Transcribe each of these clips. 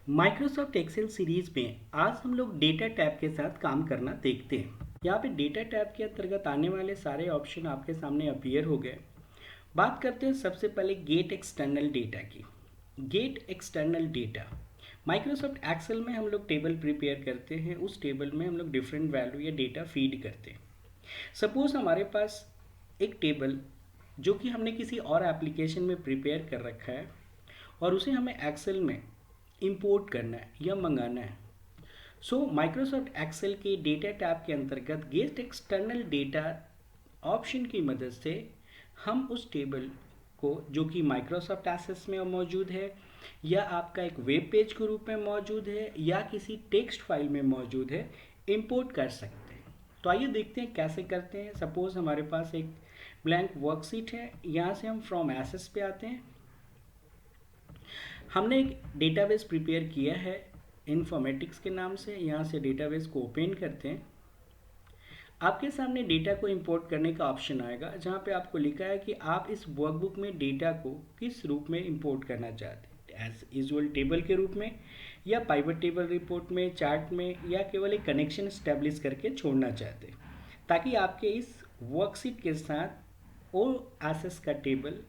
Microsoft Excel series में आज हम लोग डेटा टैब के साथ काम करना देखते हैं। यहाँ पे डेटा टैब के अंतर्गत आने वाले सारे ऑप्शन आपके सामने अपीयर हो गए। बात करते हैं सबसे पहले गेट एक्सटर्नल डेटा की। Get external data Microsoft Excel में हम लोग टेबल प्रिपेयर करते हैं। उस टेबल में हम लोग डिफरेंट वैल्यू या डेटा फीड करते हैं। सपोज हमारे पास एक टेबल जो कि हमने किसी और एप्लीकेशन में प्रिपेयर कर रखा है और उसे हमें एक्सेल में इंपोर्ट करना है या मंगाना है। सो माइक्रोसॉफ्ट एक्सेल के डेटा टैब के अंतर्गत गेट एक्सटर्नल डेटा ऑप्शन की मदद से हम उस टेबल को जो कि माइक्रोसॉफ्ट एसेस में मौजूद है या आपका एक वेब पेज के रूप में मौजूद है या किसी टेक्स्ट फाइल में मौजूद है, इंपोर्ट कर सकते हैं। तो आइए देखते हैं कैसे करते हैं। सपोज हमारे पास एक ब्लैंक वर्कशीट है। यहाँ से हम फ्रॉम एसेस पे आते हैं। हमने एक डेटाबेस प्रिपेयर किया है इन्फॉर्मेटिक्स के नाम से। यहाँ से डेटाबेस को ओपन करते हैं। आपके सामने डेटा को इंपोर्ट करने का ऑप्शन आएगा जहाँ पे आपको लिखा है कि आप इस वर्कबुक में डेटा को किस रूप में इंपोर्ट करना चाहते हैं, एज यूजुअल टेबल के रूप में या पाइवट टेबल रिपोर्ट में, चार्ट में, या केवल एक कनेक्शन स्टैब्लिश करके छोड़ना चाहते हैं ताकि आपके इस वर्कशीट के साथ ओ एसेस का टेबल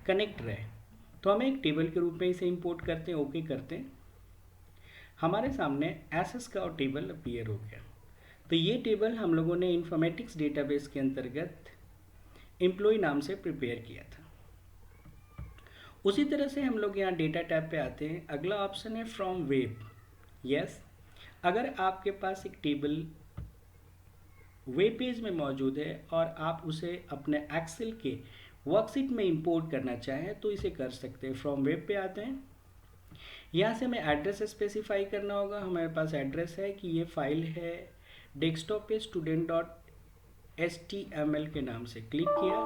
कनेक्ट रहे। तो हम एक टेबल के रूप में इसे इंपोर्ट करते हैं, ओके करते हैं। हमारे सामने एसेस का और टेबल अपीयर हो गया। तो ये टेबल हम लोगों ने इन्फॉर्मेटिक्स डेटाबेस के अंतर्गत एम्प्लॉय नाम से प्रिपेयर किया था। उसी तरह से हम लोग यहाँ डेटा टैब पे आते हैं। अगला ऑप्शन है फ्रॉम वेब। यस, अगर आपके पास एक टेबल वेब पेज में मौजूद है और आप उसे अपने एक्सेल के वर्कशीट में इंपोर्ट करना चाहें तो इसे कर सकते हैं। फ्रॉम वेब पे आते हैं। यहाँ से हमें एड्रेस स्पेसिफाई करना होगा। हमारे पास एड्रेस है कि ये फाइल है डेस्कटॉप पे student.html के नाम से क्लिक किया।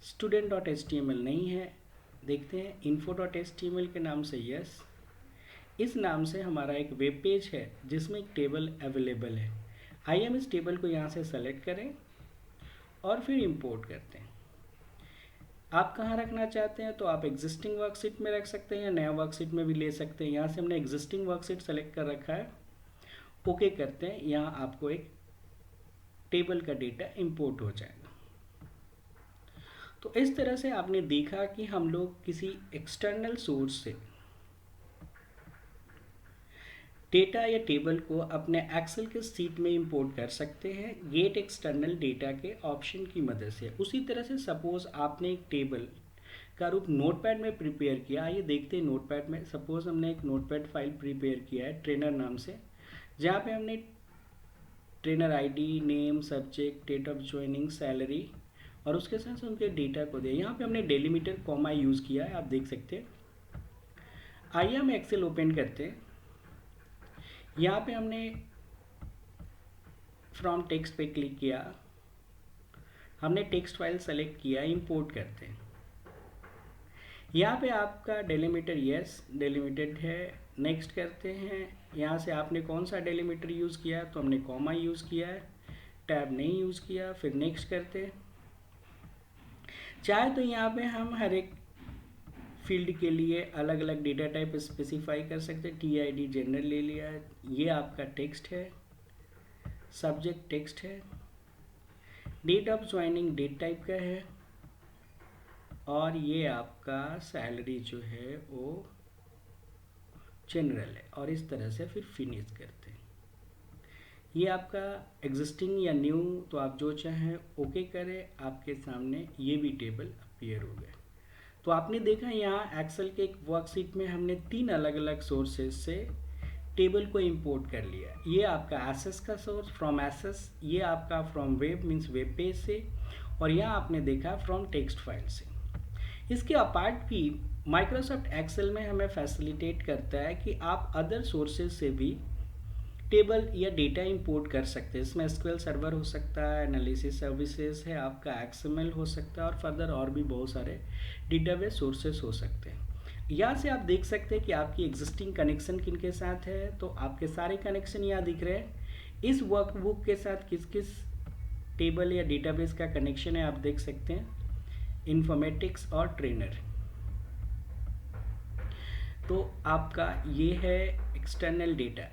student.html नहीं है, देखते हैं info.html के नाम से। यस, इस नाम से हमारा एक वेब पेज है जिसमें एक टेबल अवेलेबल है। आइए हम इस टेबल को यहाँ से सेलेक्ट करें और फिर इंपोर्ट करते हैं। आप कहाँ रखना चाहते हैं तो आप एग्जिस्टिंग वर्कशीट में रख सकते हैं या नया वर्कशीट में भी ले सकते हैं। यहाँ से हमने एग्जिस्टिंग वर्कशीट सेलेक्ट कर रखा है, ओके करते हैं। यहाँ आपको एक टेबल का डेटा इंपोर्ट हो जाएगा। तो इस तरह से आपने देखा कि हम लोग किसी एक्सटर्नल सोर्स से डेटा या टेबल को अपने एक्सेल के सीट में इंपोर्ट कर सकते हैं गेट एक्सटर्नल डेटा के ऑप्शन की मदद से। उसी तरह से सपोज आपने एक टेबल का रूप नोटपैड में प्रिपेयर किया। आइए देखते हैं नोटपैड में। सपोज हमने एक नोटपैड फाइल प्रिपेयर किया है ट्रेनर नाम से, जहाँ पे हमने trainer ID, name, subject, date of joining, salary और उसके साथ उनके डेटा को दिया। यहाँ पे हमने डेलीमीटर कॉमा यूज़ किया है, आप देख सकते हैं। आइए हम एक्सेल ओपन करते हैं। यहाँ पे हमने फ्रॉम टेक्स्ट पे क्लिक किया। हमने टेक्स्ट फाइल सेलेक्ट किया, इंपोर्ट करते हैं। यहाँ पे आपका डेलीमीटर यस डेलीमिटेड है, नेक्स्ट करते हैं। यहाँ से आपने कौन सा डेलीमीटर यूज़ किया तो हमने कॉमा यूज़ किया है, टैब नहीं यूज़ किया। फिर नेक्स्ट करते हैं। चाहे तो यहाँ पे हम हर एक फील्ड के लिए अलग अलग डेटा टाइप स्पेसिफाई कर सकते हैं। TID जनरल ले लिया है। ये आपका टेक्स्ट है, सब्जेक्ट टेक्स्ट है, date of joining date type का है और ये आपका सैलरी जो है वो जनरल है। और इस तरह से फिर फिनिश करते हैं। ये आपका एग्जिस्टिंग या न्यू, तो आप जो चाहें ओके करें। आपके सामने ये भी टेबल अपीयर हो गए। तो आपने देखा यहाँ एक्सेल के एक वर्कशीट में हमने 3 अलग अलग सोर्सेज से टेबल को इंपोर्ट कर लिया। ये आपका एसेस का सोर्स फ्रॉम एसेस, ये आपका from web means web page से, और यहाँ आपने देखा फ्रॉम टेक्स्ट फाइल से। इसके अपार्ट भी माइक्रोसॉफ्ट एक्सेल में हमें फैसिलिटेट करता है कि आप अदर सोर्सेज से भी टेबल या डेटा इंपोर्ट कर सकते हैं। इसमें SQL सर्वर हो सकता है, एनालिसिस सर्विसेज है, आपका XML हो सकता है और फर्दर और भी बहुत सारे डेटाबेस सोर्सेज हो सकते हैं। यहाँ से आप देख सकते हैं कि आपकी एग्जिस्टिंग कनेक्शन किन के साथ है। तो आपके सारे कनेक्शन यहाँ दिख रहे हैं। इस वर्कबुक के साथ किस किस टेबल या डेटाबेस का कनेक्शन है आप देख सकते हैं, इन्फॉर्मेटिक्स और ट्रेनर। तो आपका ये है एक्सटर्नल डेटा।